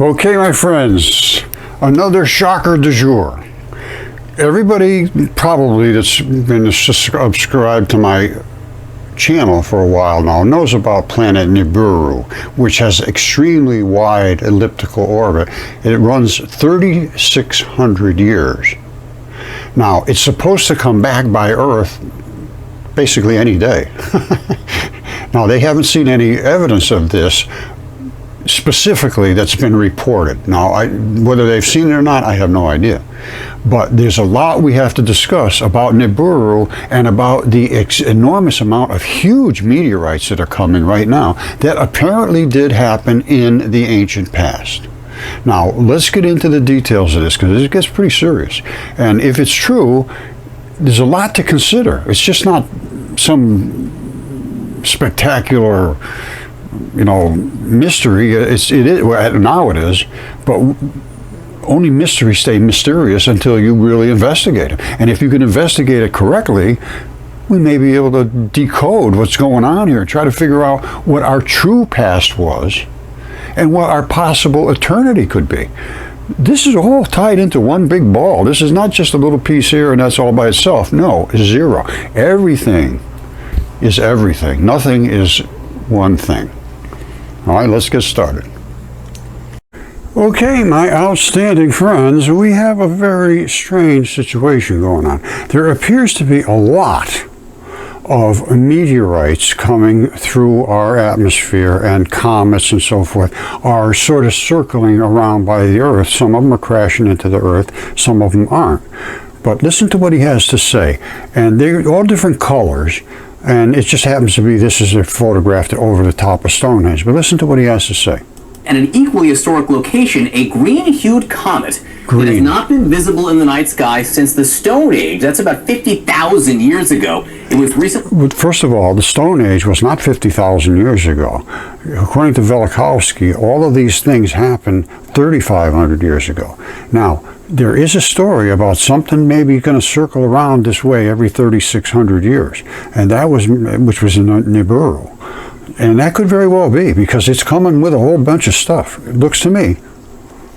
Okay, my friends, another shocker du jour. Everybody probably that's been subscribed to my channel for a while now knows about planet Nibiru, which has extremely wide elliptical orbit. It runs 3,600 years. Now, it's supposed to come back by Earth basically any day. Now, they haven't seen any evidence of this specifically that's been reported. Now, whether they've seen it or not, I have no idea. But there's a lot we have to discuss about Nibiru and about the enormous amount of huge meteorites that are coming right now that apparently did happen in the ancient past. Now, let's get into the details of this because it gets pretty serious. And if it's true, there's a lot to consider. It's just not some spectacular, mystery. It is, well, now it is, but only mysteries stay mysterious until you really investigate it. And if you can investigate it correctly, we may be able to decode what's going on here, try to figure out what our true past was and what our possible eternity could be. This is all tied into one big ball. This is not just a little piece here and that's all by itself. No, it's zero. Everything is everything. Nothing is one thing. All right, let's get started. Okay, my outstanding friends, we have a very strange situation going on. There appears to be a lot of meteorites coming through our atmosphere, and comets and so forth are sort of circling around by the Earth. Some of them are crashing into the Earth, some of them aren't. But listen to what he has to say. And they're all different colors. And it just happens to be this is photographed over the top of Stonehenge. But listen to what he has to say. And an equally historic location, a green-hued comet that has not been visible in the night sky since the Stone Age. That's about 50,000 years ago. It was recently... First of all, the Stone Age was not 50,000 years ago. According to Velikovsky, all of these things happened 3,500 years ago. Now, there is a story about something maybe going to circle around this way every 3,600 years, and that was, which was in Nibiru. And that could very well be, because it's coming with a whole bunch of stuff, it looks to me.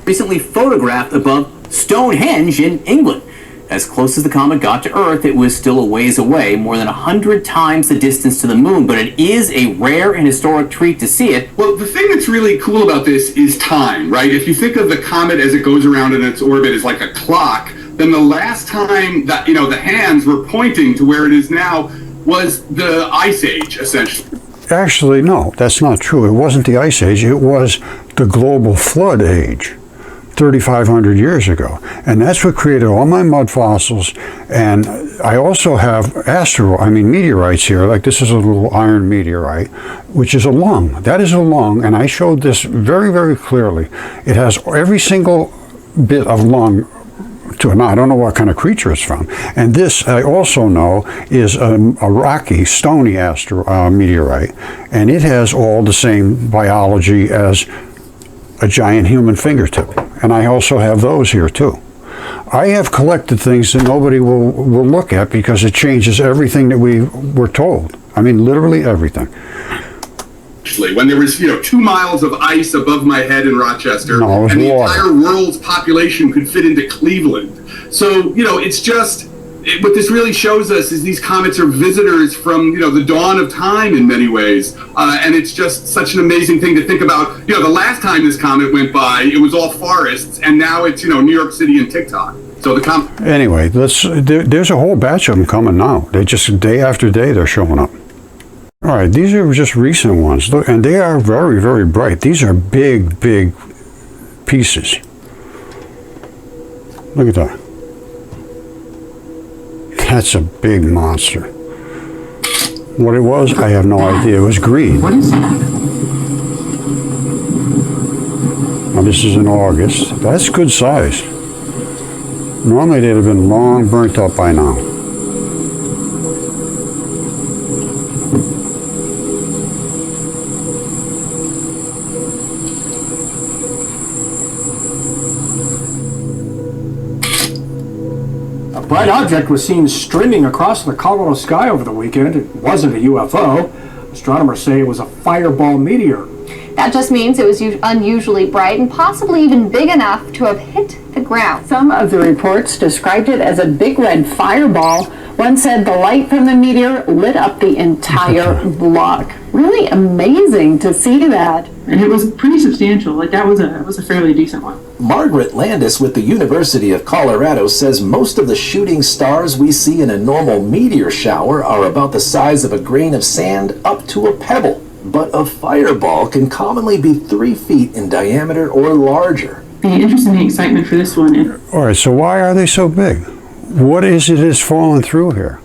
Recently photographed above Stonehenge in England. As close as the comet got to Earth, it was still a ways away, more than 100 times the distance to the moon, but it is a rare and historic treat to see it. Well, the thing that's really cool about this is time, right? If you think of the comet as it goes around in its orbit as like a clock, then the last time that, the hands were pointing to where it is now was the Ice Age, essentially. Actually, no, that's not true. It wasn't the Ice Age, it was the global flood age. 3,500 years ago, and that's what created all my mud fossils. And I also have meteorites here. Like this is a little iron meteorite, which is a lung. That is a lung, and I showed this very, very clearly. It has every single bit of lung to it. Now, I don't know what kind of creature it's from. And this, I also know, is a rocky, stony meteorite, and it has all the same biology as a giant human fingertip. And I also have those here too. I have collected things that nobody will look at because it changes everything that we were told. I mean, literally everything. Actually, when there was, 2 miles of ice above my head in Rochester, and the entire world's population could fit into Cleveland. So, it's just... what this really shows us is these comets are visitors from, the dawn of time in many ways. And it's just such an amazing thing to think about. The last time this comet went by, it was all forests, and now it's, New York City and TikTok. So the Anyway, there's a whole batch of them coming now. They just, day after day, they're showing up. All right, these are just recent ones. Look, and they are very, very bright. These are big, big pieces. Look at that. That's a big monster. What it was, I have no idea. It was green. What is that? Now this is in August. That's good size. Normally they'd have been long burnt up by now. A bright object was seen streaming across the Colorado sky over the weekend. It wasn't a UFO. Astronomers say it was a fireball meteor. That just means it was unusually bright and possibly even big enough to have hit the ground. Some of the reports described it as a big red fireball. One said the light from the meteor lit up the entire block. Really amazing to see that. And it was pretty substantial. Like that was a fairly decent one. Margaret Landis with the University of Colorado says most of the shooting stars we see in a normal meteor shower are about the size of a grain of sand up to a pebble. But a fireball can commonly be 3 feet in diameter or larger. The interest in the excitement for this one. All right, so why are they so big? What is it that's falling through here?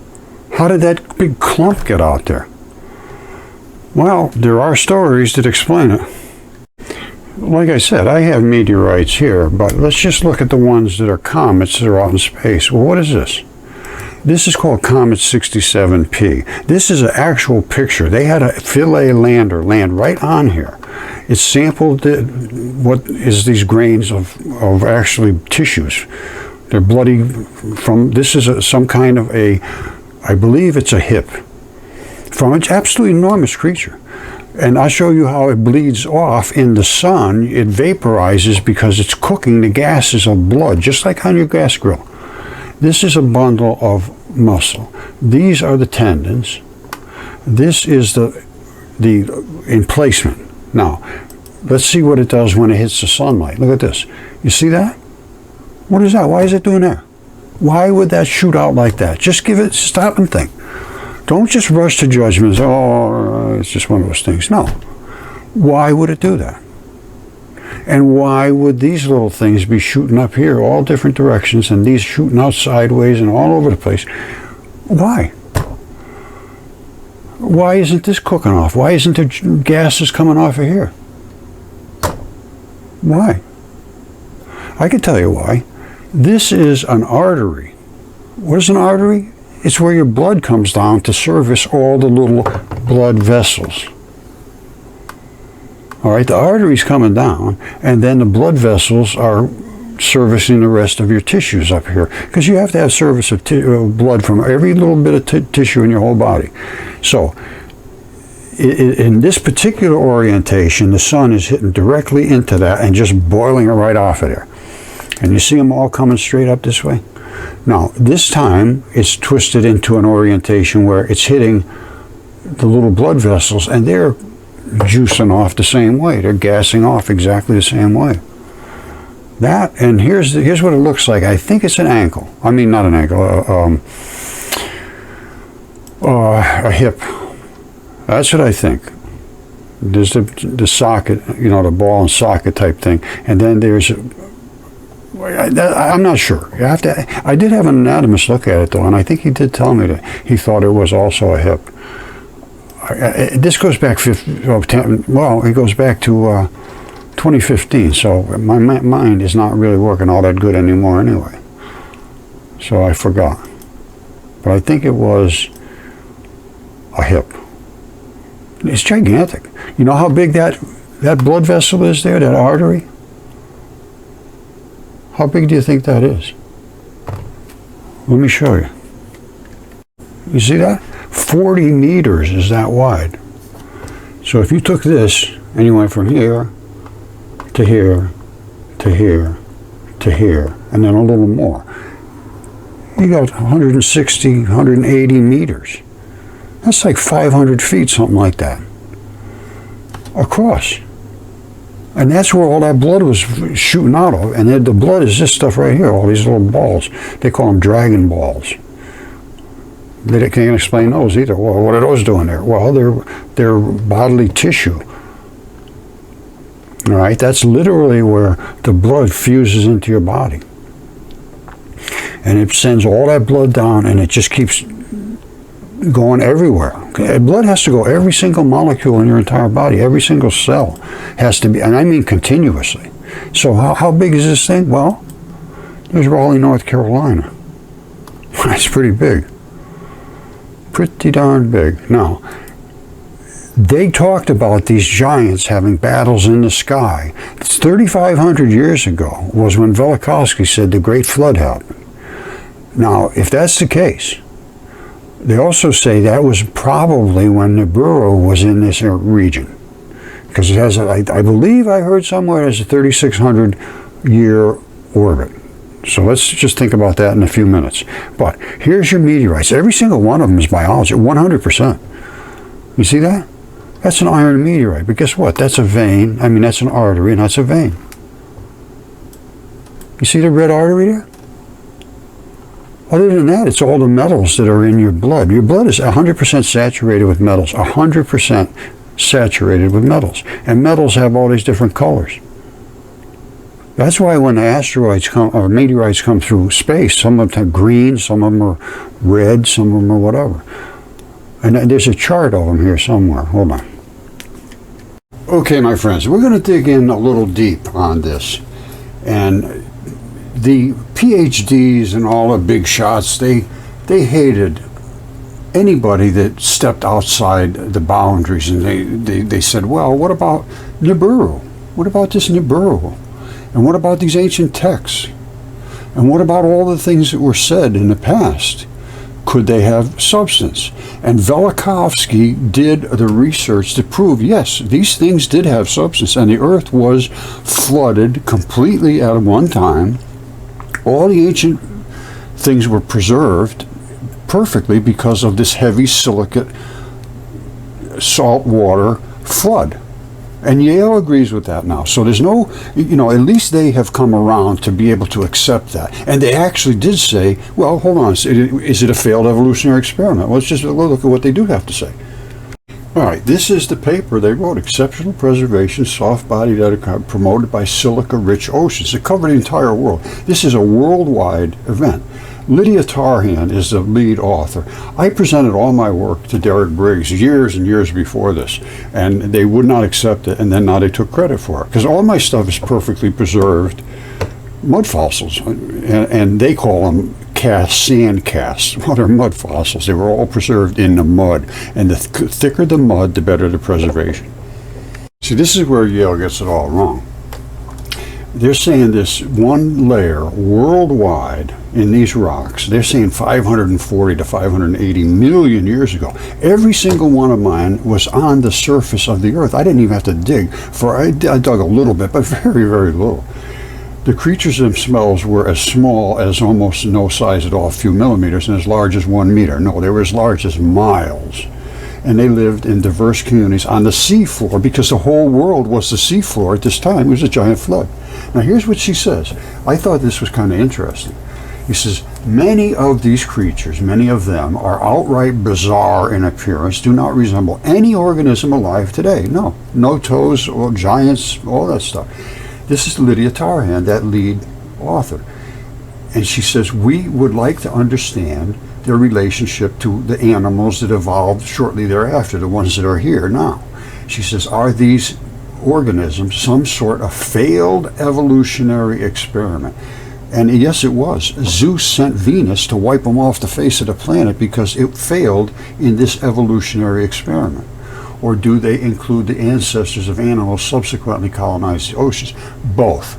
How did that big clump get out there? Well, there are stories that explain it. Like I said, I have meteorites here, but let's just look at the ones that are comets that are out in space. Well, what is this? This is called Comet 67P. This is an actual picture. They had a Philae lander land right on here. It sampled what is these grains of actually tissues. They're bloody from, this is some kind of I believe it's a hip, from an absolutely enormous creature. And I'll show you how it bleeds off in the sun. It vaporizes because it's cooking the gases of blood, just like on your gas grill. This is a bundle of muscle. These are the tendons. This is the emplacement. Now, let's see what it does when it hits the sunlight. Look at this. You see that? What is that? Why is it doing that? Why would that shoot out like that? Just stop and think. Don't just rush to judgments. Oh, it's just one of those things. No. Why would it do that? And why would these little things be shooting up here all different directions and these shooting out sideways and all over the place? Why? Why isn't this cooking off? Why isn't there gases coming off of here? Why? I can tell you why. This is an artery. What is an artery? It's where your blood comes down to service all the little blood vessels. All right, the artery's coming down, and then the blood vessels are servicing the rest of your tissues up here, because you have to have service of blood from every little bit of tissue in your whole body. So, in this particular orientation, the sun is hitting directly into that and just boiling it right off of there. And you see them all coming straight up this way? Now, this time, it's twisted into an orientation where it's hitting the little blood vessels, and they're juicing off the same way. They're gassing off exactly the same way. That, and here's what it looks like. I think it's an ankle. I mean, not an ankle, a hip. That's what I think. There's the socket, you know, the ball and socket type thing, and then there's I'm not sure. You have to. I did have an anatomist look at it though, and I think he did tell me that he thought it was also a hip. This goes back it goes back to 2015. So my mind is not really working all that good anymore anyway. So I forgot, but I think it was a hip. It's gigantic. You know how big that blood vessel is there, that artery? How big do you think that is? Let me show you. You see that? 40 meters is that wide. So if you took this and you went from here to here to here to here, and then a little more, you got 160, 180 meters. That's like 500 feet, something like that, across. And that's where all that blood was shooting out of. And the blood is this stuff right here, all these little balls. They call them dragon balls. They can't explain those either. Well, what are those doing there? Well, they're bodily tissue. All right, that's literally where the blood fuses into your body. And it sends all that blood down, and it just keeps going everywhere. Okay? Blood has to go, every single molecule in your entire body, every single cell has to be, and I mean continuously. So how big is this thing? Well, there's Raleigh, North Carolina. That's pretty big. Pretty darn big. Now, they talked about these giants having battles in the sky. It's 3,500 years ago was when Velikovsky said the Great Flood happened. Now, if that's the case, they also say that was probably when Nibiru was in this region, because it has, I believe I heard somewhere, it has a 3,600 year orbit. So let's just think about that in a few minutes. But here's your meteorites. Every single one of them is biology, 100%. You see that? That's an iron meteorite. But guess what? That's a vein. I mean, that's an artery, and that's a vein. You see the red artery there? Other than that, it's all the metals that are in your blood. Your blood is 100% saturated with metals. 100% saturated with metals. And metals have all these different colors. That's why when the asteroids come, or meteorites come through space, some of them are green, some of them are red, some of them are whatever. And there's a chart of them here somewhere. Hold on. Okay, my friends, we're going to dig in a little deep on this. And the PhDs and all the big shots, they hated anybody that stepped outside the boundaries. And they said, well, what about Nibiru? What about this Nibiru? And what about these ancient texts? And what about all the things that were said in the past? Could they have substance? And Velikovsky did the research to prove, yes, these things did have substance, and the earth was flooded completely at one time. All the ancient things were preserved perfectly because of this heavy silicate salt water flood. And Yale agrees with that now. So there's no, at least they have come around to be able to accept that. And they actually did say, well, hold on, is it a failed evolutionary experiment? Well, let's just look at what they do have to say. All right, this is the paper they wrote, Exceptional Preservation, Soft Body Data Promoted by Silica-Rich Oceans. It covered the entire world. This is a worldwide event. Lydia Tarhan is the lead author. I presented all my work to Derek Briggs years and years before this, and they would not accept it, and then now they took credit for it. Because all my stuff is perfectly preserved mud fossils, and they call them sand casts. Well, they're mud fossils. They were all preserved in the mud, and the thicker the mud, the better the preservation. See, this is where Yale gets it all wrong. They're saying this one layer worldwide in these rocks, they're saying 540 to 580 million years ago. Every single one of mine was on the surface of the earth. I didn't even have to dig. I dug a little bit, but very, very little. The creatures themselves were as small as almost no size at all, a few millimeters, and as large as 1 meter. No, they were as large as miles. And they lived in diverse communities on the seafloor, because the whole world was the seafloor at this time. It was a giant flood. Now here's what she says. I thought this was kind of interesting. He says, many of these creatures, many of them, are outright bizarre in appearance, do not resemble any organism alive today. No toes, or giants, all that stuff. This is Lydia Tarhan, that lead author. And she says, we would like to understand their relationship to the animals that evolved shortly thereafter, the ones that are here now. She says, are these organisms some sort of failed evolutionary experiment? And yes, it was. Zeus sent Venus to wipe them off the face of the planet because it failed in this evolutionary experiment. Or do they include the ancestors of animals subsequently colonized the oceans? Both.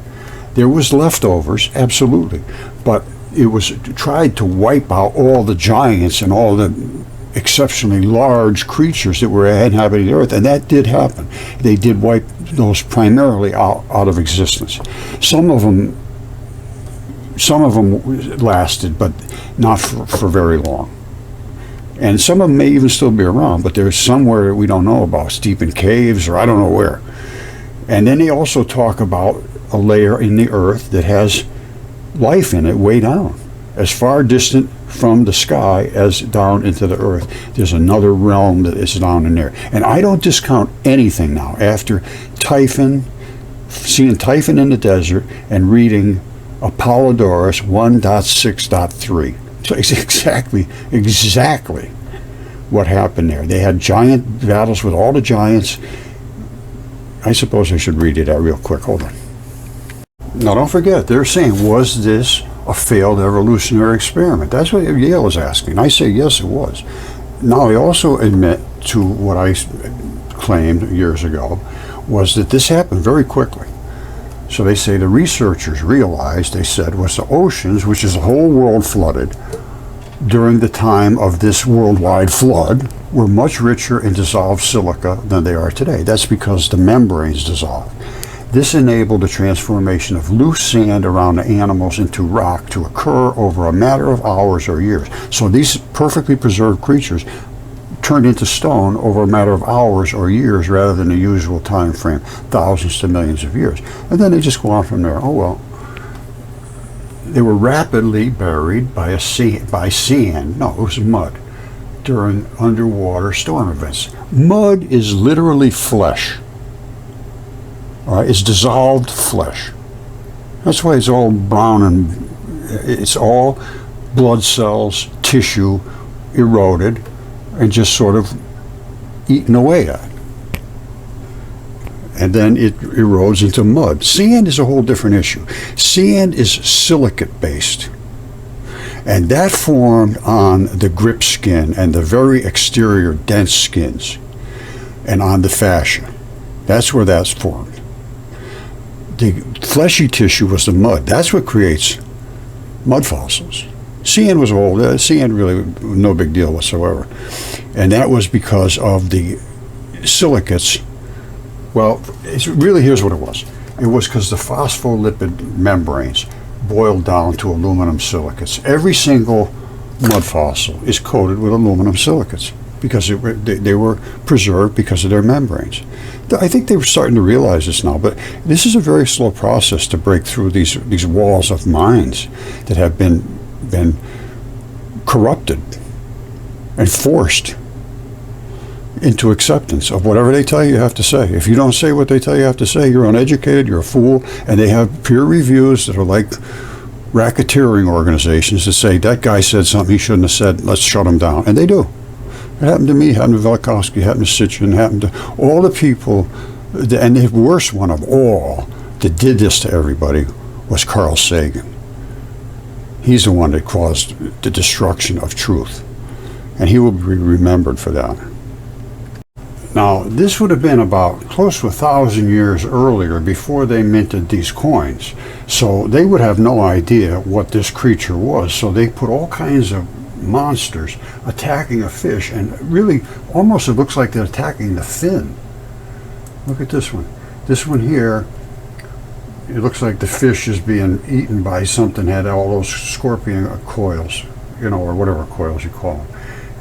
There was leftovers, absolutely, but it was tried to wipe out all the giants and all the exceptionally large creatures that were inhabiting the earth, and that did happen. They did wipe those primarily out of existence. Some of them lasted, but not for very long. And some of them may even still be around, but there's somewhere we don't know about, deep in caves or I don't know where. And then they also talk about a layer in the earth that has life in it way down, as far distant from the sky as down into the earth. There's another realm that is down in there. And I don't discount anything now after seeing Typhon in the desert and reading Apollodorus 1.6.3. So it's exactly what happened there. They had giant battles with all the giants. I suppose I should read it out real quick. Hold on. Now don't forget, they're saying, was this a failed evolutionary experiment? That's what Yale is asking. I say yes, it was. Now they also admit to what I claimed years ago, was that this happened very quickly. So they say the researchers realized, they said, was the oceans, which is the whole world, flooded during the time of this worldwide flood, were much richer in dissolved silica than they are today. That's because the membranes dissolved. This enabled the transformation of loose sand around the animals into rock to occur over a matter of hours or years. So these perfectly preserved creatures turned into stone over a matter of hours or years rather than the usual time frame, thousands to millions of years. And then they just go on from there. Oh well. They were rapidly buried by sand. No, it was mud during underwater storm events. Mud is literally flesh. All right, it's dissolved flesh. That's why it's all brown and it's all blood cells, tissue, eroded, and just sort of eaten away at. And then it erodes into mud. Sand is a whole different issue. Sand is silicate based. And that formed on the grip skin and the very exterior dense skins and on the fascia. That's where that's formed. The fleshy tissue was the mud. That's what creates mud fossils. Sand was old. Sand really no big deal whatsoever. And that was because of the silicates. Well, here's what it was. It was because the phospholipid membranes boiled down to aluminum silicates. Every single mud fossil is coated with aluminum silicates because they were preserved because of their membranes. I think they were starting to realize this now, but this is a very slow process to break through these walls of minds that have been corrupted and forced into acceptance of whatever they tell you have to say. If you don't say what they tell you have to say, you're uneducated, you're a fool, and they have peer reviews that are like racketeering organizations that say, that guy said something he shouldn't have said, let's shut him down. And they do. It happened to me, it happened to Velikovsky, it happened to Sitchen, it happened to all the people, and the worst one of all that did this to everybody was Carl Sagan. He's the one that caused the destruction of truth, and he will be remembered for that. Now, this would have been about close to 1,000 years earlier before they minted these coins. So they would have no idea what this creature was. So they put all kinds of monsters attacking a fish, and really almost it looks like they're attacking the fin. Look at this one. This one here, it looks like the fish is being eaten by something that had all those scorpion coils, or whatever coils you call them.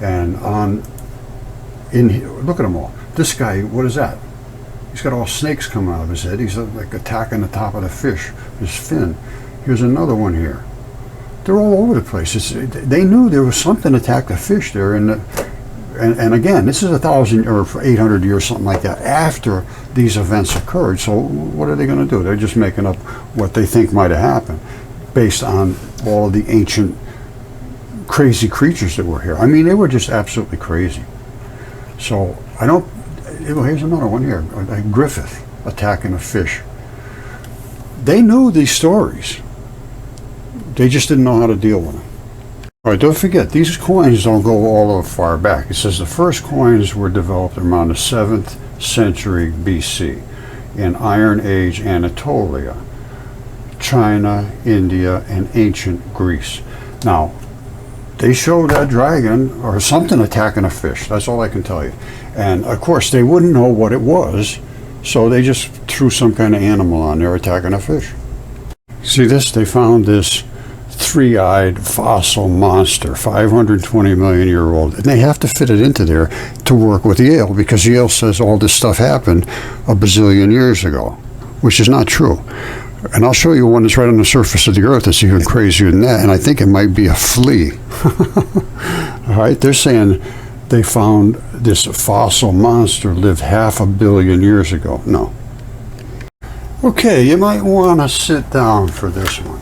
And in here, look at them all. This guy, what is that? He's got all snakes coming out of his head. He's like attacking the top of the fish, his fin. Here's another one here. They're all over the place. They knew there was something attacked the fish there. And again, this is 1,000 or 800 years, something like that, after these events occurred. So what are they going to do? They're just making up what they think might have happened based on all of the ancient crazy creatures that were here. I mean, they were just absolutely crazy. So here's another one here, like Griffith attacking a fish. They knew these stories. They just didn't know how to deal with them. All right, don't forget, these coins don't go all the far back. It says the first coins were developed around the 7th century BC in Iron Age Anatolia, China, India, and ancient Greece. Now, they showed that dragon or something attacking a fish. That's all I can tell you. And of course, they wouldn't know what it was, so they just threw some kind of animal on there attacking a fish. See this? They found this three-eyed fossil monster, 520 million year old, and they have to fit it into there to work with Yale, because Yale says all this stuff happened a bazillion years ago, which is not true. And I'll show you one that's right on the surface of the earth that's even crazier than that, and I think it might be a flea. All right, they're saying they found this fossil monster lived 500 million years ago. No. Okay, you might want to sit down for this one.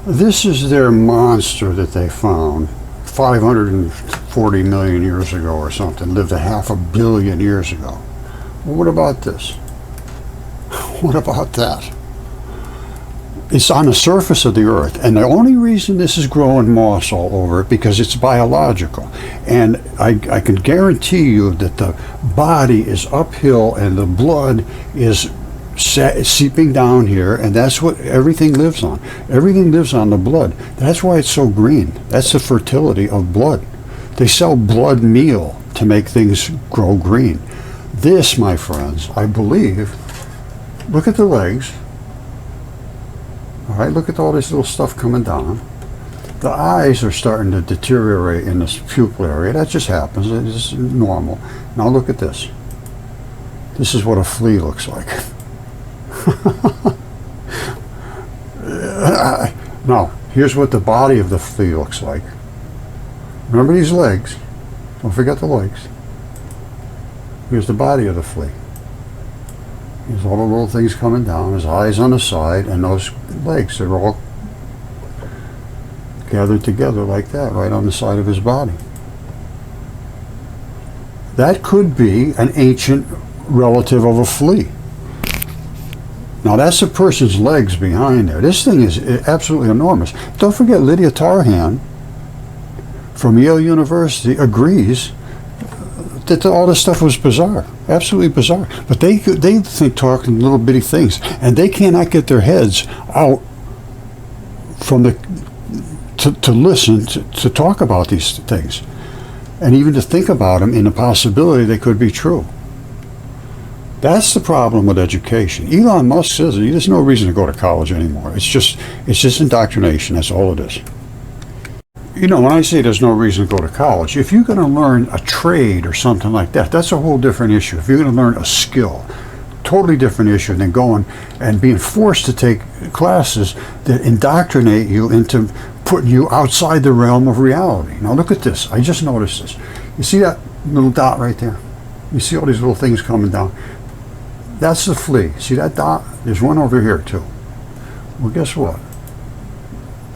This is their monster that they found 540 million years ago or something, lived 500 million years ago. Well, what about this? What about that? It's on the surface of the earth, and the only reason this is growing moss all over it because it's biological. And I can guarantee you that the body is uphill and the blood is seeping down here, and that's what everything lives on. Everything lives on the blood. That's why it's so green. That's the fertility of blood. They sell blood meal to make things grow green. This, my friends, I believe, look at the legs. All right, look at all this little stuff coming down. The eyes are starting to deteriorate in this pupil area. That just happens. It's normal. Now look at this. This is what a flea looks like. Now, here's what the body of the flea looks like. Remember these legs. Don't forget the legs. Here's the body of the flea. Here's all the little things coming down. His eyes on the side, and those legs are all gathered together like that, right on the side of his body. That could be an ancient relative of a flea. Now that's a person's legs behind there. This thing is absolutely enormous. Don't forget, Lydia Tarhan from Yale University agrees that all this stuff was bizarre, absolutely bizarre. But they think talking little bitty things, and they cannot get their heads out from to listen to talk about these things, and even to think about them in the possibility they could be true. That's the problem with education. Elon Musk says there's no reason to go to college anymore. It's just indoctrination. That's all it is. You know, when I say there's no reason to go to college, if you're going to learn a trade or something like that, that's a whole different issue. If you're going to learn a skill, totally different issue than going and being forced to take classes that indoctrinate you into putting you outside the realm of reality. Now look at this. I just noticed this. You see that little dot right there? You see all these little things coming down? That's the flea. See that dot? There's one over here too. Well, guess what?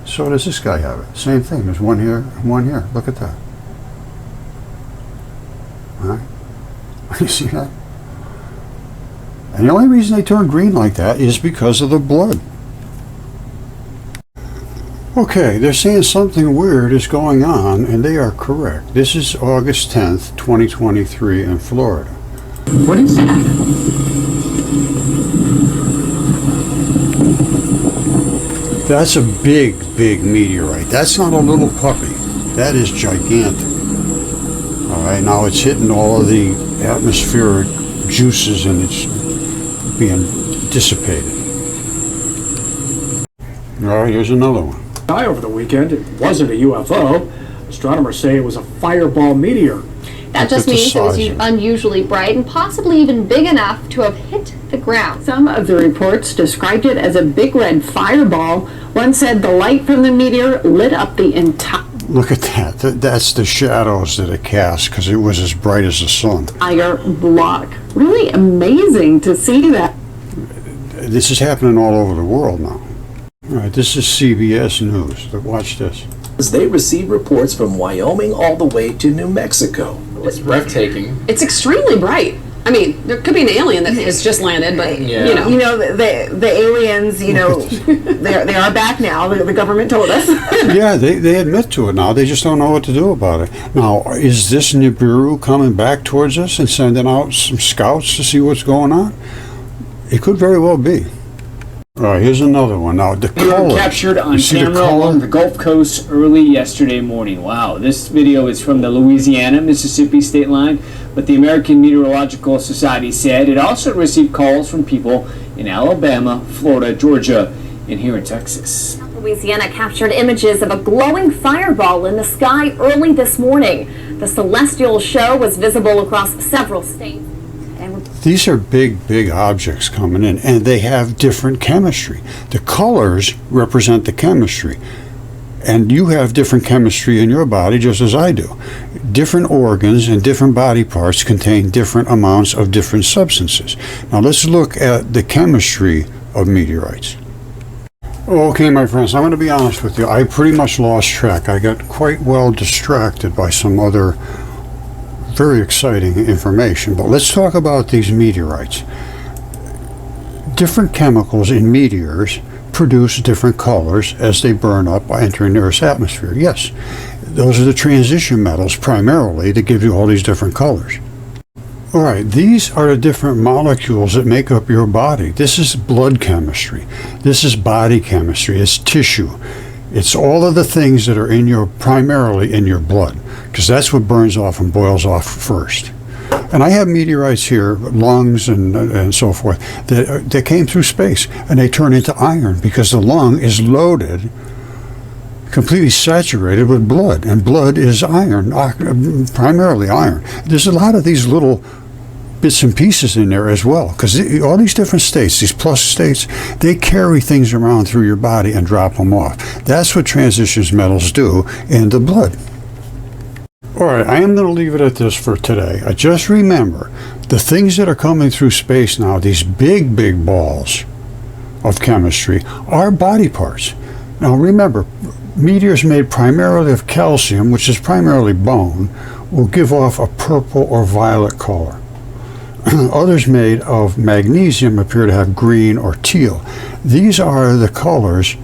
So does this guy have it. Same thing. There's one here and one here. Look at that. All right? You see that? And the only reason they turn green like that is because of the blood. Okay, they're saying something weird is going on, and they are correct. This is August 10th, 2023 in Florida. What is that? That's a big, big meteorite. That's not a little puppy. That is gigantic. All right, now it's hitting all of the atmospheric juices and it's being dissipated. All right, here's another one. Over the weekend, it wasn't a UFO. Astronomers say it was a fireball meteor. That just means it was unusually bright and possibly even big enough to have hit the ground. Some of the reports described it as a big red fireball. One said the light from the meteor lit up the entire Look at that. That's the shadows that it cast because it was as bright as the sun. block. Really amazing to see that. This is happening all over the world now. All right, this is CBS News. Watch this. They receive reports from Wyoming all the way to New Mexico. It's breathtaking. It's extremely bright. I mean, there could be an alien that has just landed, but Yeah. You know, the aliens, you know, they are back now. The government told us. Yeah, they admit to it now. They just don't know what to do about it. Now, is this Nibiru coming back towards us and sending out some scouts to see what's going on? It could very well be. All right, here's another one. Now, the color. Captured on You see the camera color? along the Gulf Coast early yesterday morning. Wow, this video is from the Louisiana-Mississippi state line, but the American Meteorological Society said it also received calls from people in Alabama, Florida, Georgia, and here in Texas. Louisiana captured images of a glowing fireball in the sky early this morning. The celestial show was visible across several states. These are big, big objects coming in, and they have different chemistry. The colors represent the chemistry, and you have different chemistry in your body just as I do. Different organs and different body parts contain different amounts of different substances. Now let's look at the chemistry of meteorites. Okay, my friends, I'm going to be honest with you. I pretty much lost track. I got quite well distracted by some other very exciting information, but let's talk about these meteorites. Different chemicals in meteors produce different colors as they burn up by entering the Earth's atmosphere. Yes, those are the transition metals primarily that give you all these different colors. All right, these are the different molecules that make up your body. This is blood chemistry. This is body chemistry. It's tissue. It's all of the things that are primarily in your blood, because that's what burns off and boils off first. And I have meteorites here, lungs and so forth, that came through space, and they turn into iron because the lung is loaded, completely saturated with blood, and blood is iron, primarily iron. There's a lot of these little bits and pieces in there as well, because all these different states, these plus states, they carry things around through your body and drop them off. That's what transitions metals do in the blood. All right, I am going to leave it at this for today. I just remember the things that are coming through space now, these big, big balls of chemistry, are body parts. Now remember, meteors made primarily of calcium, which is primarily bone, will give off a purple or violet color. Others made of magnesium appear to have green or teal. These are the colors: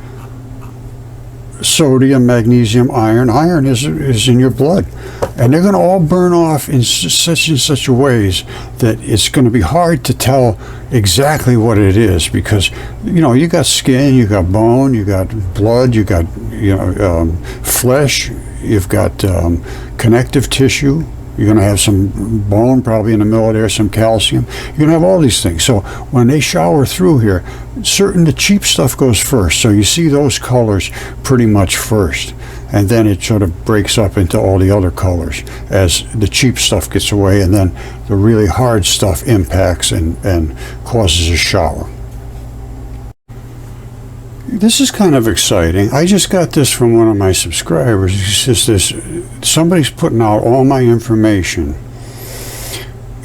sodium, magnesium, iron. Iron is in your blood, and they're going to all burn off in such ways that it's going to be hard to tell exactly what it is, because you got skin, you got bone, you got blood, you got flesh, you've got connective tissue. You're going to have some bone probably in the middle there, some calcium. You're going to have all these things. So when they shower through here, the cheap stuff goes first. So you see those colors pretty much first. And then it sort of breaks up into all the other colors as the cheap stuff gets away, and then the really hard stuff impacts and causes a shower. This is kind of exciting. I just got this from one of my subscribers. He says somebody's putting out all my information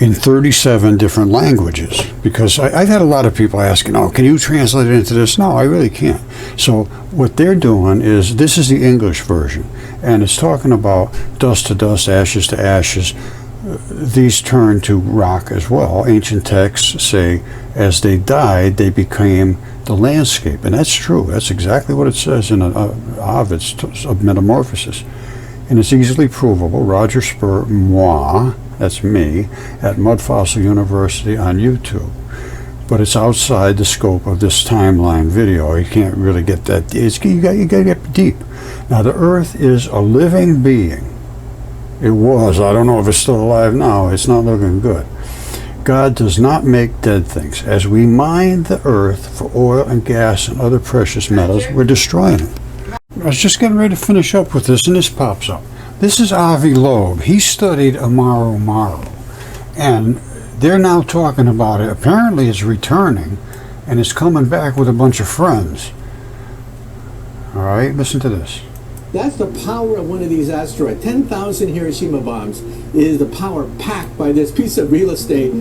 in 37 different languages, because I've had a lot of people asking, oh, can you translate it into this? No, I really can't. So what they're doing is, this is the English version, and it's talking about dust to dust, ashes to ashes. These turn to rock as well. Ancient texts say as they died, they became the landscape, and that's true. That's exactly what it says in Ovid's of Metamorphosis, and it's easily provable. Roger Spur, moi, that's me, at Mudfossil University on YouTube, but it's outside the scope of this timeline video. You can't really get that. You got to get deep. Now, the Earth is a living being. It was. I don't know if it's still alive now. It's not looking good. God does not make dead things. As we mine the earth for oil and gas and other precious metals, we're destroying it. I was just getting ready to finish up with this, and this pops up. This is Avi Loeb. He studied Amaru Maru, and they're now talking about it. Apparently it's returning, and it's coming back with a bunch of friends. All right, listen to this. That's the power of one of these asteroids. 10,000 Hiroshima bombs is the power packed by this piece of real estate.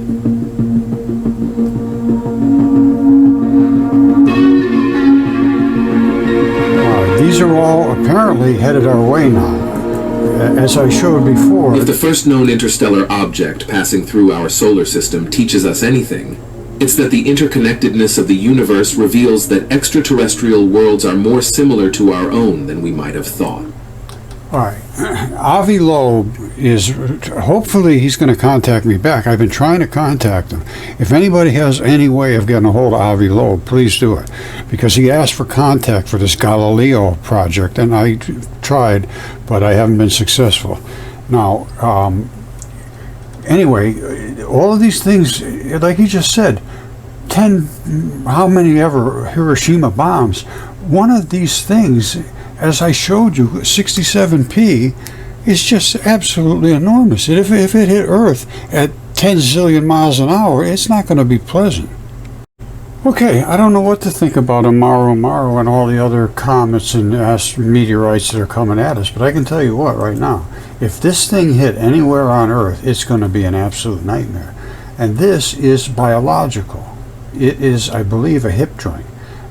These are all apparently headed our way now. As I showed before, if the first known interstellar object passing through our solar system teaches us anything, it's that the interconnectedness of the universe reveals that extraterrestrial worlds are more similar to our own than we might have thought. All right. Avi Loeb is, hopefully he's going to contact me back. I've been trying to contact him. If anybody has any way of getting a hold of Avi Loeb, please do it. Because he asked for contact for this Galileo project, and I tried, but I haven't been successful. Now, anyway, all of these things, like he just said, how many ever Hiroshima bombs, one of these things, as I showed you, 67P, is just absolutely enormous. And if it hit Earth at 10 zillion miles an hour, it's not going to be pleasant. Okay, I don't know what to think about Amaru Maru and all the other comets and meteorites that are coming at us, but I can tell you what right now. If this thing hit anywhere on Earth, it's going to be an absolute nightmare. And this is biological. It is, I believe, a hip joint.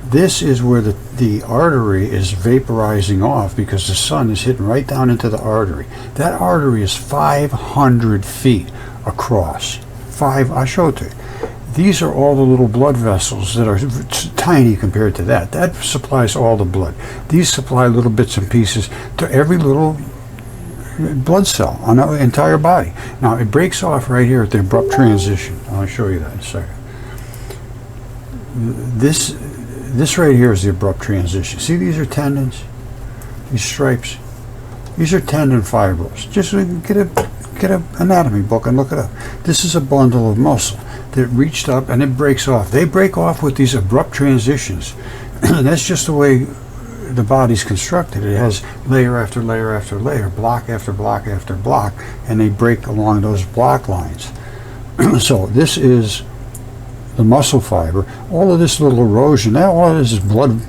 This is where the artery is vaporizing off because the sun is hitting right down into the artery. That artery is 500 feet across. I showed it to you. These are all the little blood vessels that are tiny compared to that. That supplies all the blood. These supply little bits and pieces to every little blood cell on the entire body. Now, it breaks off right here at the abrupt transition. I'll show you that in a second. This right here is the abrupt transition. See, these are tendons. these stripes. These are tendon fibrils. Just get an anatomy book and look it up. This is a bundle of muscle that reached up and it breaks off. They break off with these abrupt transitions. That's just the way the body's constructed. It has layer after layer after layer, block after block after block, and they break along those block lines. So this is the muscle fiber. All of this little erosion, now all of this is blood,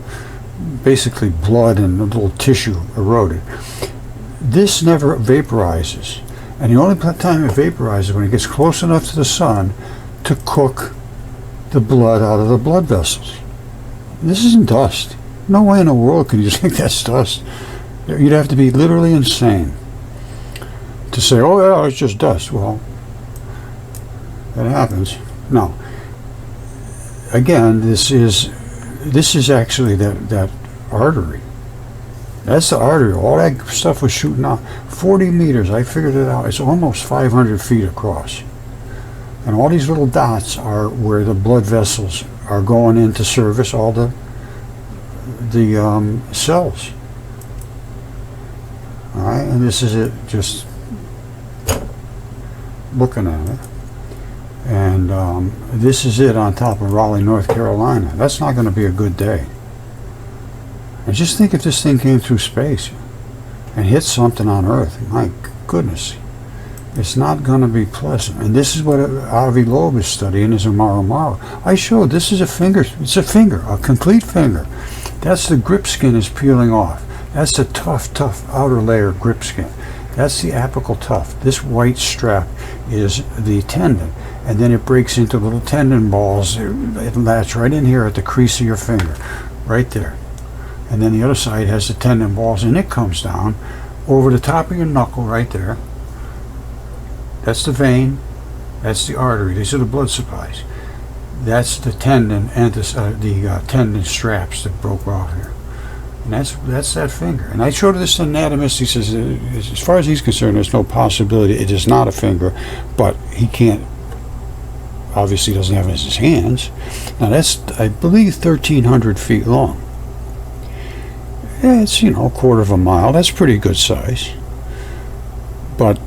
basically blood and a little tissue eroded. This never vaporizes. And the only time it vaporizes is when it gets close enough to the sun to cook the blood out of the blood vessels. This isn't dust. No way in the world could you think that's dust. You'd have to be literally insane to say, oh yeah, it's just dust. Well, it happens. No. Again, this is actually that artery. That's the artery. All that stuff was shooting out. 40 meters, I figured it out. It's almost 500 feet across. And all these little dots are where the blood vessels are going in to service all the cells. All right, and this is it, just looking at it. And this is it on top of Raleigh, North Carolina. That's not going to be a good day. And just think if this thing came through space and hit something on Earth. My goodness. It's not going to be pleasant. And this is what Avi Loeb is studying, is a Maru. I showed this is a finger. It's a finger, a complete finger. That's the grip skin is peeling off. That's the tough outer layer grip skin. That's the apical tuft. This white strap is the tendon. And then it breaks into little tendon balls. It latch right in here at the crease of your finger. Right there. And then the other side has the tendon balls, and it comes down over the top of your knuckle right there. That's the vein. That's the artery. These are the blood supplies. That's the tendon and the tendon straps that broke off here. And that's that finger. And I showed this anatomist. He says, as far as he's concerned, there's no possibility. It is not a finger, but he can't. Obviously, doesn't have it in his hands. Now that's, I believe, 1,300 feet long. Yeah, it's, a quarter of a mile. That's pretty good size. But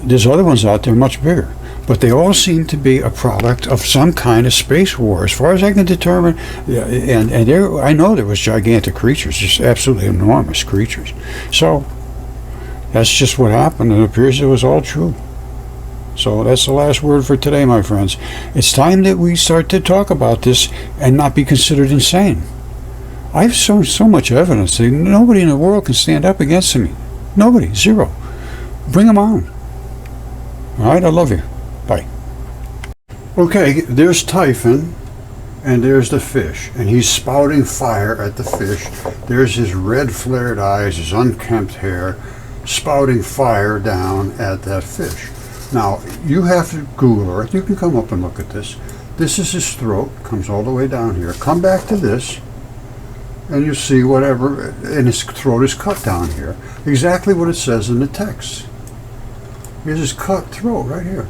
there's other ones out there much bigger. But they all seem to be a product of some kind of space war, as far as I can determine. And I know there was gigantic creatures, just absolutely enormous creatures. So that's just what happened. It appears it was all true. So that's the last word for today, my friends. It's time that we start to talk about this and not be considered insane. I've shown so much evidence that nobody in the world can stand up against me. Nobody. Zero. Bring them on. All right, I love you. Bye. Okay, there's Typhon, and there's the fish, and he's spouting fire at the fish. There's his red flared eyes, his unkempt hair, spouting fire down at that fish. Now, you have to Google Earth. You can come up and look at this. This is his throat, comes all the way down here. Come back to this, and you see whatever, and his throat is cut down here. Exactly what it says in the text. Here's his cut throat right here.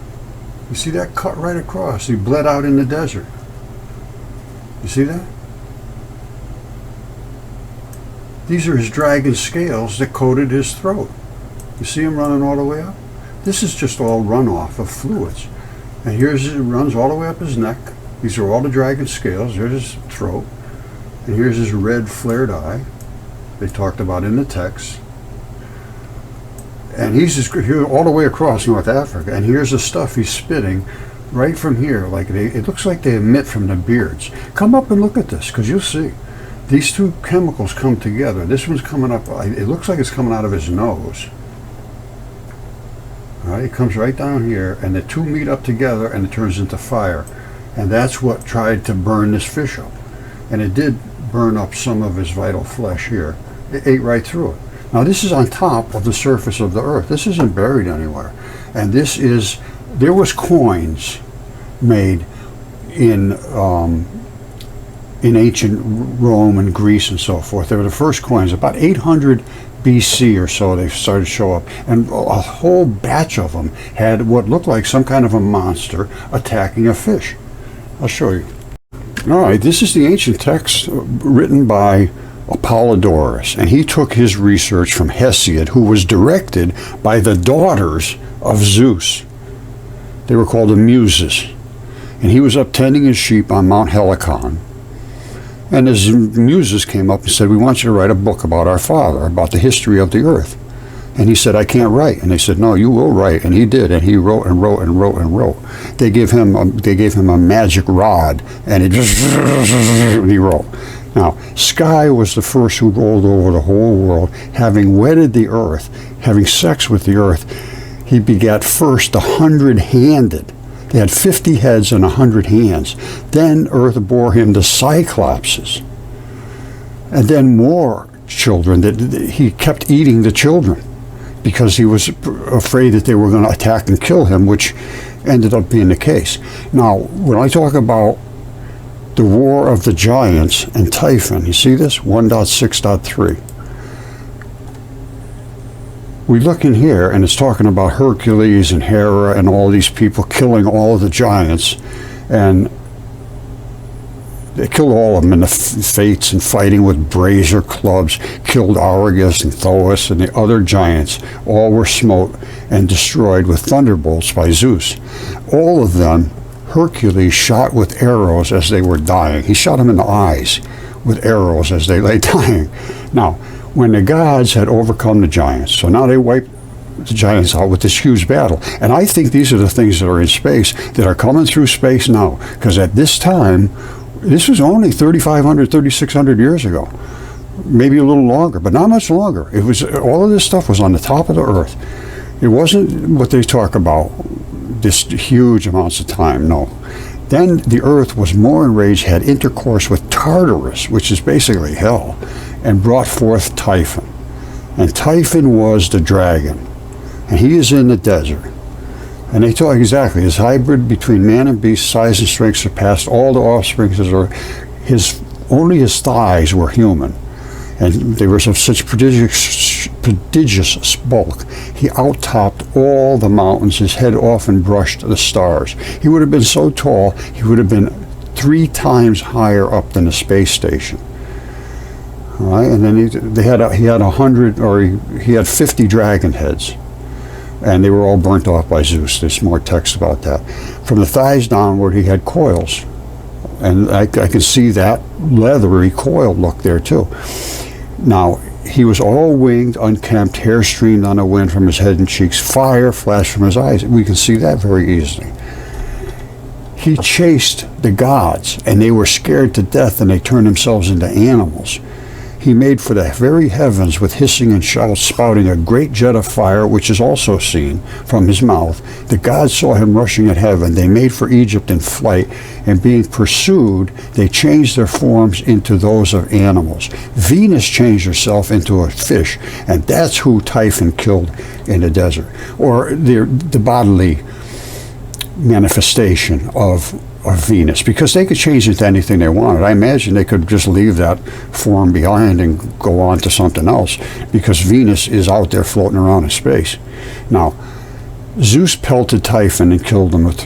You see that cut right across? He bled out in the desert. You see that? These are his dragon scales that coated his throat. You see him running all the way up? This is just all runoff of fluids. And here's it runs all the way up his neck. These are all the dragon scales. There's his throat. And here's his red flared eye they talked about in the text. And he's just here all the way across North Africa. And here's the stuff he's spitting right from here. Like it looks like they emit from the beards. Come up and look at this, because you'll see. These two chemicals come together. This one's coming up. It looks like it's coming out of his nose. All right, it comes right down here, and the two meet up together, and it turns into fire. And that's what tried to burn this fish up. And it did burn up some of his vital flesh here. It ate right through it. Now this is on top of the surface of the earth. This isn't buried anywhere. And this is, there was coins made in ancient Rome and Greece and so forth. They were the first coins, about 800 BC or so they started to show up. And a whole batch of them had what looked like some kind of a monster attacking a fish. I'll show you. All right, this is the ancient text written by Apollodorus, and he took his research from Hesiod, who was directed by the daughters of Zeus. They were called the Muses. And he was up tending his sheep on Mount Helicon. And his Muses came up and said, we want you to write a book about our father, about the history of the earth. And he said, I can't write. And they said, no, you will write. And he did. And he wrote and wrote and wrote and wrote. They gave him a magic rod, and he wrote. Now, Sky was the first who rolled over the whole world, having wedded the earth, having sex with the earth. He begat first the 100-handed. They had 50 heads and 100 hands. Then earth bore him the Cyclopses. And then more children. That he kept eating the children because he was afraid that they were going to attack and kill him, which ended up being the case. Now, when I talk about the War of the Giants and Typhon, you see this? 1.6.3. We look in here, and it's talking about Hercules and Hera and all these people killing all of the giants, and they killed all of them in the fates and fighting with brazier clubs, killed Argus and Thoas and the other giants. All were smote and destroyed with thunderbolts by Zeus. All of them, Hercules shot with arrows as they were dying. He shot them in the eyes with arrows as they lay dying. Now, when the gods had overcome the giants, so now they wiped the giants out with this huge battle. And I think these are the things that are in space that are coming through space now, because at this time, this was only 3,500, 3,600 years ago, maybe a little longer, but not much longer. It was, all of this stuff was on the top of the earth. It wasn't what they talk about, this huge amounts of time, no. Then the earth was more enraged, had intercourse with Tartarus, which is basically hell, and brought forth Typhon. And Typhon was the dragon, and he is in the desert. And they talk exactly, his hybrid between man and beast, size and strength surpassed all the offspring. Only his thighs were human, and they were of such prodigious bulk. He out-topped all the mountains. His head often brushed the stars. He would have been so tall, he would have been 3 times higher up than the space station. All right, and then he had 50 dragon heads, and they were all burnt off by Zeus. There's more text about that. From the thighs downward, he had coils, and I can see that leathery coil look there too. Now, he was all winged, unkempt, hair streamed on the wind from his head and cheeks, fire flashed from his eyes. We can see that very easily. He chased the gods, and they were scared to death, and they turned themselves into animals. He made for the very heavens with hissing and shouts, spouting a great jet of fire, which is also seen from his mouth. The gods saw him rushing at heaven. They made for Egypt in flight, and being pursued, they changed their forms into those of animals. Venus changed herself into a fish, and that's who Typhon killed in the desert, or the bodily manifestation of Venus, because they could change into anything they wanted. I imagine they could just leave that form behind and go on to something else, because Venus is out there floating around in space. Now, Zeus pelted Typhon and killed him with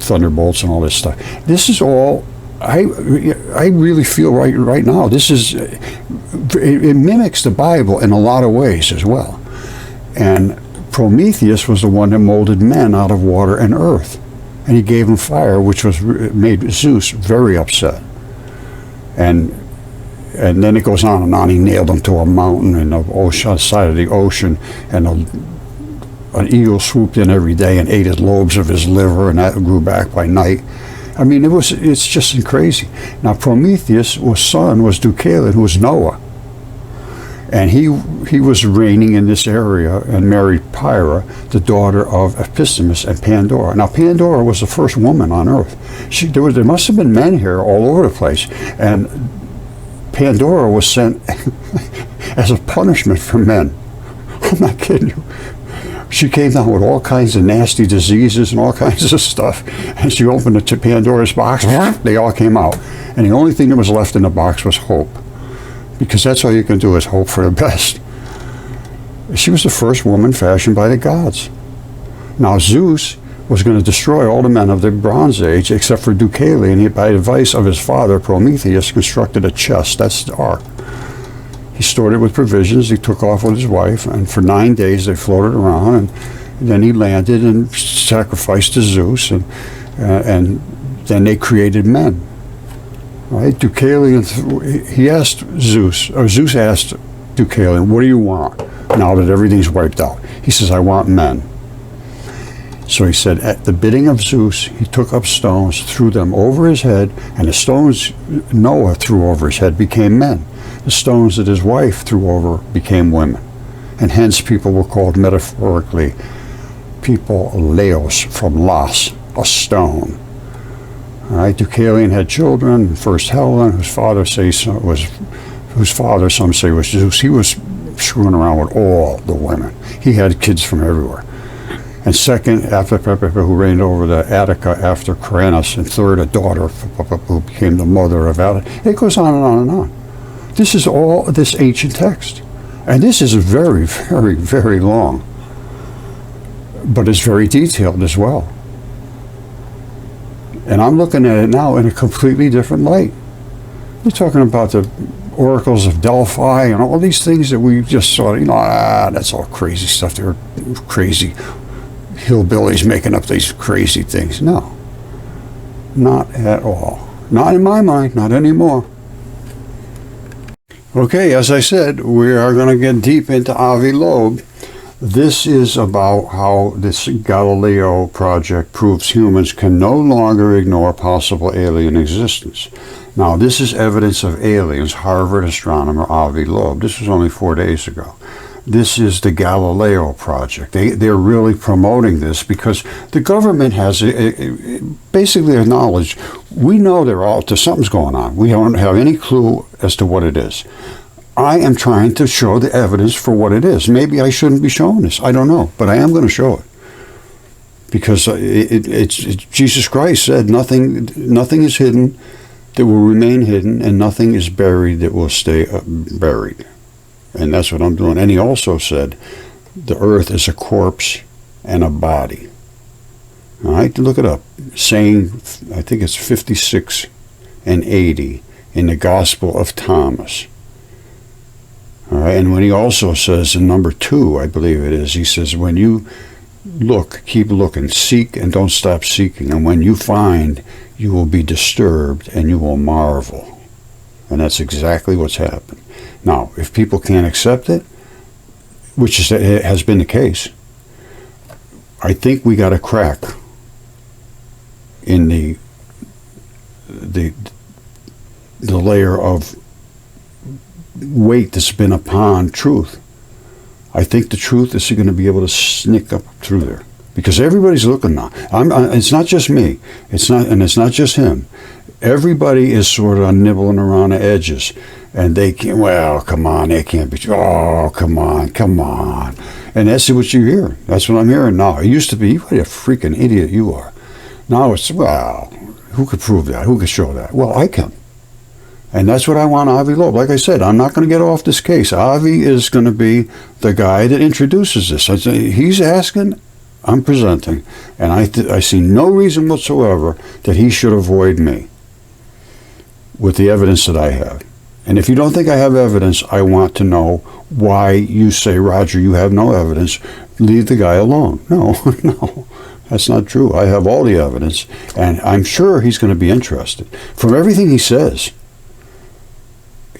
thunderbolts and all this stuff. This is all, I really feel right now, this is, it mimics the Bible in a lot of ways as well. And Prometheus was the one that molded men out of water and earth. And he gave him fire, which made Zeus very upset. And then it goes on and on. He nailed him to a mountain in the ocean, side of the ocean, and an eagle swooped in every day and ate his lobes of his liver, and that grew back by night. I mean, it's just crazy. Now, Prometheus' son was Deucalion, who was Noah. And he was reigning in this area and married Pyrrha, the daughter of Epistemus and Pandora. Now, Pandora was the first woman on Earth. There must have been men here all over the place. And Pandora was sent as a punishment for men. I'm not kidding you. She came down with all kinds of nasty diseases and all kinds of stuff. And she opened it to Pandora's box. They all came out. And the only thing that was left in the box was hope. Because that's all you can do is hope for the best. She was the first woman fashioned by the gods. Now, Zeus was going to destroy all the men of the Bronze Age except for Deucalion. He, by advice of his father, Prometheus, constructed a chest. That's the ark. He stored it with provisions. He took off with his wife, and for 9 days they floated around, and then he landed and sacrificed to Zeus, and then they created men. Right? Deucalion, he asked Zeus, or Zeus asked Deucalion, what do you want now that everything's wiped out? He says, I want men. So he said, at the bidding of Zeus, he took up stones, threw them over his head, and the stones Noah threw over his head became men. The stones that his wife threw over became women. And hence people were called metaphorically people laos, from las, a stone. All right, Deucalion had children. First Helen, whose father some say was Zeus. He was screwing around with all the women. He had kids from everywhere. And second, who reigned over the Attica after Cranus, and third, a daughter who became the mother of Attica. It goes on and on and on. This is all this ancient text. And this is very, very, very long. But it's very detailed as well. And I'm looking at it now in a completely different light. We're talking about the oracles of Delphi and all these things that we just saw, that's all crazy stuff. They're crazy hillbillies making up these crazy things. No, not at all. Not in my mind, not anymore. Okay, as I said, we are going to get deep into Avi Loeb. This is about how this Galileo project proves humans can no longer ignore possible alien existence. Now, this is evidence of aliens, Harvard astronomer Avi Loeb. This was only 4 days ago. This is the Galileo project. They're really promoting this because the government has basically acknowledged, we know something's going on. We don't have any clue as to what it is. I am trying to show the evidence for what it is. Maybe I shouldn't be showing this. I don't know, but I am going to show it. Because Jesus Christ said nothing is hidden that will remain hidden, and nothing is buried that will stay buried. And that's what I'm doing. And he also said the earth is a corpse and a body. All right, look it up. Saying, I think it's 56 and 80 in the Gospel of Thomas. All right, and when he also says in number 2, I believe it is, he says, when you look, keep looking, seek and don't stop seeking, and when you find, you will be disturbed and you will marvel. And that's exactly what's happened. Now, if people can't accept it, which has been the case, I think we got a crack in the layer of weight that's been upon truth. I think the truth is going to be able to sneak up through there because everybody's looking now. It's not just me. It's not just him. Everybody is sort of nibbling around the edges, and they can't. Well, come on, they can't be. Oh, come on, and that's what you hear. That's what I'm hearing now. It used to be, what a freaking idiot you are. Now it's, well, who could prove that? Who could show that? Well, I can. And that's what I want Avi Loeb. Like I said, I'm not going to get off this case. Avi is going to be the guy that introduces this. He's asking, I'm presenting. And I see no reason whatsoever that he should avoid me with the evidence that I have. And if you don't think I have evidence, I want to know why you say, Roger, you have no evidence. Leave the guy alone. No, that's not true. I have all the evidence, and I'm sure he's going to be interested. From everything he says,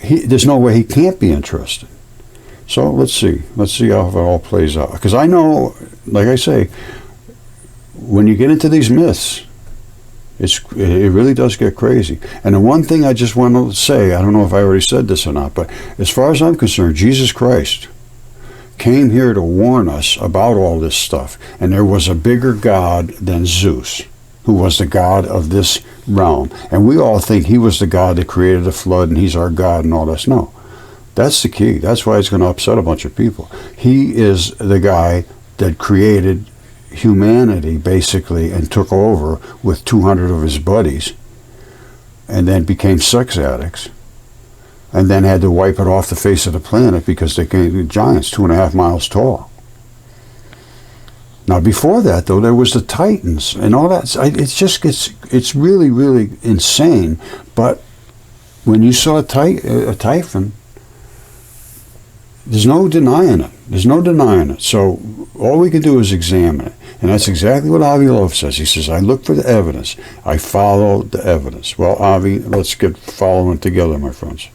there's no way he can't be interested. So let's see how it all plays out. Because I know, like I say, when you get into these myths, it really does get crazy. And the one thing I just want to say, I don't know if I already said this or not, but as far as I'm concerned, Jesus Christ came here to warn us about all this stuff. And there was a bigger God than Zeus, who was the God of this realm. And we all think he was the God that created the flood and he's our God and all this. No, that's the key. That's why it's going to upset a bunch of people. He is the guy that created humanity, basically, and took over with 200 of his buddies, and then became sex addicts, and then had to wipe it off the face of the planet because they became giants 2.5 miles tall. Now, before that, though, there was the Titans and all that. It's really, really insane. But when you saw a Typhon, There's no denying it. There's no denying it. So all we can do is examine it. And that's exactly what Avi Loeb says. He says, I look for the evidence. I follow the evidence. Well, Avi, let's get following together, my friends.